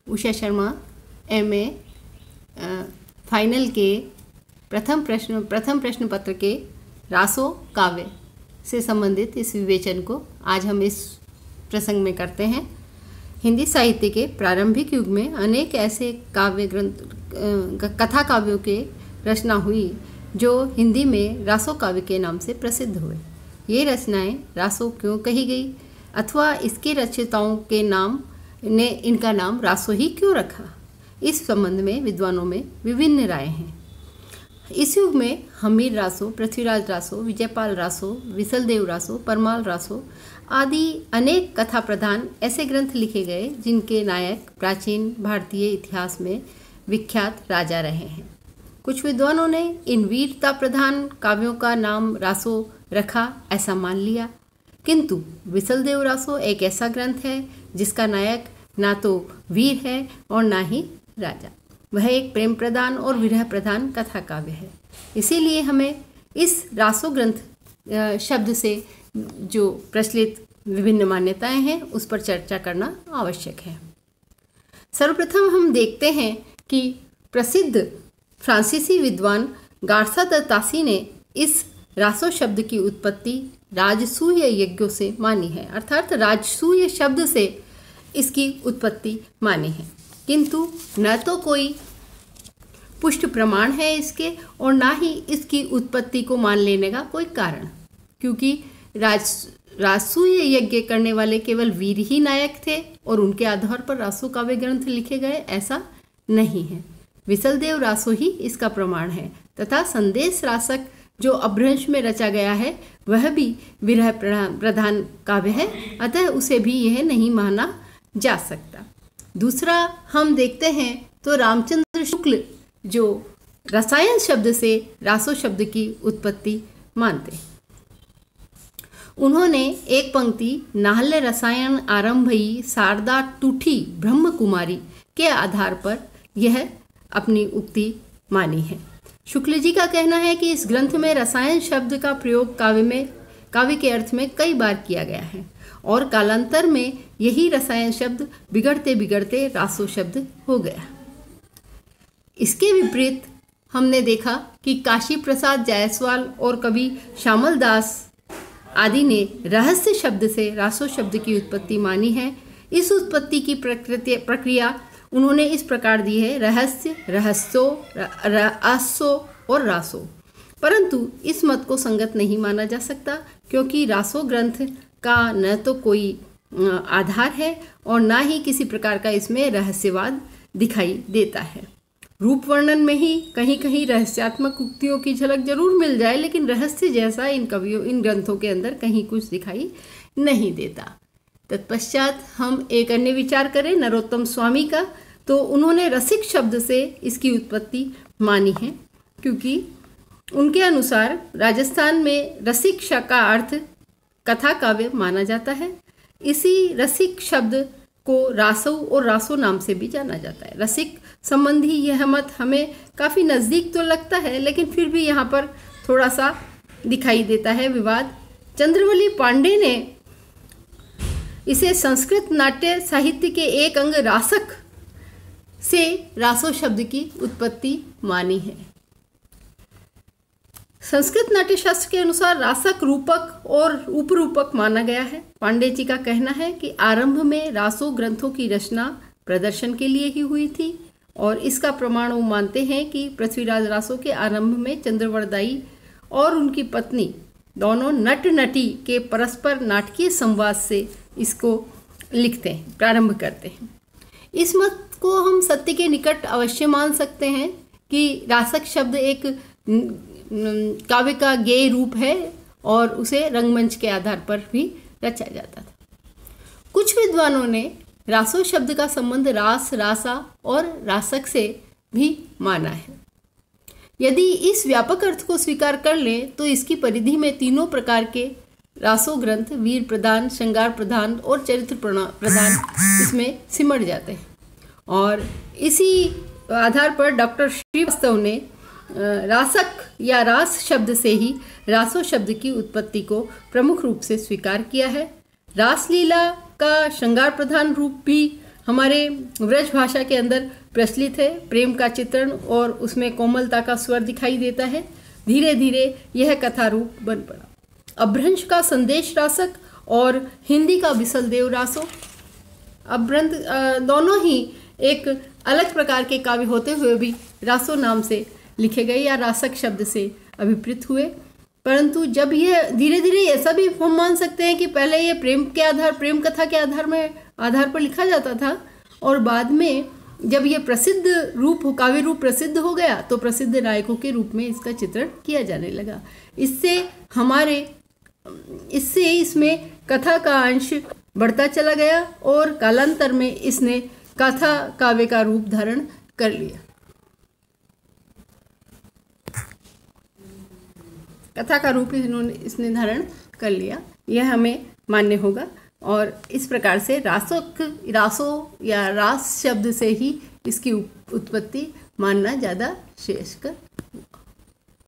Usha Sharma MA final के प्रथम प्रश्न पत्र के रासो काव्य से संबंधित इस विवेचन को आज हम इस प्रसंग में करते हैं। हिंदी साहित्य के प्रारंभिक युग में अनेक ऐसे काव्य ग्रंथ कथा काव्यों के रचना हुई जो हिंदी में रासो काव्य के नाम से प्रसिद्ध हुए। ये रचनाएं रासो क्यों कही गई अथवा इसके रचयिताओं के नाम ने इनका नाम रासो ही क्यों रखा, इस संबंध में विद्वानों में विभिन्न राय हैं। इस युग में हमीर रासो, पृथ्वीराज रासो, विजयपाल रासो, विसलदेव रासो, परमाल रासो आदि अनेक कथा प्रधान ऐसे ग्रंथ लिखे गए जिनके नायक प्राचीन भारतीय इतिहास में विख्यात राजा रहे हैं। कुछ विद्वानों ने इन वीरता प्रधान काव्यों का नाम रासो रखा ऐसा मान लिया, किंतु विसलदेव रासो एक ऐसा ग्रंथ है जिसका नायक ना तो वीर है और ना ही राजा। वह एक प्रेम प्रधान और विरह प्रधान कथा काव्य है। इसीलिए हमें इस रासो ग्रंथ शब्द से जो प्रचलित विभिन्न मान्यताएं हैं उस पर चर्चा करना आवश्यक है। सर्वप्रथम हम देखते हैं कि प्रसिद्ध फ्रांसीसी विद्वान गार्सा द तासी ने इस रासो शब्द की उत्पत्ति राजसूय यज्ञों से मानी है, अर्थात राजसूय शब्द से इसकी उत्पत्ति मानी है, किंतु न तो कोई पुष्ट प्रमाण है इसके और ना ही इसकी उत्पत्ति को मान लेने का कोई कारण, क्योंकि राजसूय यज्ञ करने वाले केवल वीर ही नायक थे और उनके आधार पर रासो काव्य ग्रंथ लिखे गए ऐसा नहीं है। विसलदेव रासो ही इसका प्रमाण है तथा संदेश रासक जो अपभ्रंश में रचा गया है वह भी विरह प्रधान काव्य है, अतः उसे भी यह नहीं माना जा सकता। दूसरा हम देखते हैं तो रामचंद्र शुक्ल जो रसायन शब्द से रासो शब्द की उत्पत्ति मानते, उन्होंने एक पंक्ति नाहल्य रसायन आरंभई शारदा टूठी ब्रह्म कुमारी के आधार पर यह अपनी उक्ति मानी है। शुक्ल जी का कहना है कि इस ग्रंथ में रसायन शब्द का प्रयोग काव्य के अर्थ में कई बार किया गया है और कालांतर में यही रसायन शब्द बिगड़ते बिगड़ते रासो शब्द हो गया। इसके विपरीत हमने देखा कि काशी प्रसाद जायसवाल और कवि श्यामल दास आदि ने रहस्य शब्द से रासो शब्द की उत्पत्ति मानी है। इस उत्पत्ति की प्रक्रिया उन्होंने इस प्रकार दी है: रहस्य, रहस्यो, रासो और रासो। परंतु इस मत को संगत नहीं माना जा सकता, क्योंकि रासो ग्रंथ का न तो कोई आधार है और ना ही किसी प्रकार का इसमें रहस्यवाद दिखाई देता है। रूप वर्णन में ही कहीं कहीं रहस्यात्मक उक्तियों की झलक जरूर मिल जाए, लेकिन रहस्य जैसा इन ग्रंथों के अंदर कहीं कुछ दिखाई नहीं देता। तत्पश्चात हम एक अन्य विचार करें नरोत्तम स्वामी का, तो उन्होंने रसिक शब्द से इसकी उत्पत्ति मानी है, क्योंकि उनके अनुसार राजस्थान में रसिक का अर्थ कथा काव्य माना जाता है। इसी रसिक शब्द को रासो और रासो नाम से भी जाना जाता है। रसिक संबंधी यह मत हमें काफ़ी नज़दीक तो लगता है, लेकिन फिर भी यहाँ पर थोड़ा सा दिखाई देता है विवाद। चंद्रवली पांडे ने इसे संस्कृत नाट्य साहित्य के एक अंग रासक से रासो शब्द की उत्पत्ति मानी है। संस्कृत नाट्यशास्त्र के अनुसार रासक रूपक और उपरूपक माना गया है। पांडे जी का कहना है कि आरंभ में रासो ग्रंथों की रचना प्रदर्शन के लिए ही हुई थी और इसका प्रमाण वो मानते हैं कि पृथ्वीराज रासो के आरंभ में चंद्रवरदाई और उनकी पत्नी दोनों नट नटी के परस्पर नाटकीय संवाद से इसको लिखते हैं, प्रारंभ करते हैं। इस मत को हम सत्य के निकट अवश्य मान सकते हैं कि रासक शब्द एक काव्य का गेय रूप है और उसे रंगमंच के आधार पर भी रचा जाता था। कुछ विद्वानों ने रासो शब्द का संबंध रास, रासा और रासक से भी माना है। यदि इस व्यापक अर्थ को स्वीकार कर लें तो इसकी परिधि में तीनों प्रकार के रासो ग्रंथ वीर प्रधान, श्रृंगार प्रधान और चरित्र प्रधान इसमें सिमट जाते हैं और इसी आधार पर डॉक्टर श्रीवास्तव ने रासक या रास शब्द से ही रासो शब्द की उत्पत्ति को प्रमुख रूप से स्वीकार किया है। रासलीला का श्रृंगार प्रधान रूप भी हमारे ब्रज भाषा के अंदर प्रचलित है। प्रेम का चित्रण और उसमें कोमलता का स्वर दिखाई देता है। धीरे धीरे यह कथा रूप बन पड़ा। अपभ्रंश का संदेश रासक और हिंदी का बिसल देव रासो, अपभ्रंश दोनों ही एक अलग प्रकार के काव्य होते हुए भी रासो नाम से लिखे गए या रासक शब्द से अभिप्रेत हुए। परंतु जब यह धीरे धीरे ऐसा भी हम मान सकते हैं कि पहले ये प्रेम कथा के आधार पर लिखा जाता था, और बाद में जब ये प्रसिद्ध रूप काव्य रूप प्रसिद्ध हो गया तो प्रसिद्ध नायकों के रूप में इसका चित्रण किया जाने लगा। इससे इसमें कथा का अंश बढ़ता चला गया और कालांतर में इसने कथा काव्य का रूप धारण कर लिया। कथा का रूप इसने धारण कर लिया, यह हमें मान्य होगा। और इस प्रकार से रासो या रास शब्द से ही इसकी उत्पत्ति मानना ज़्यादा श्रेयस्कर।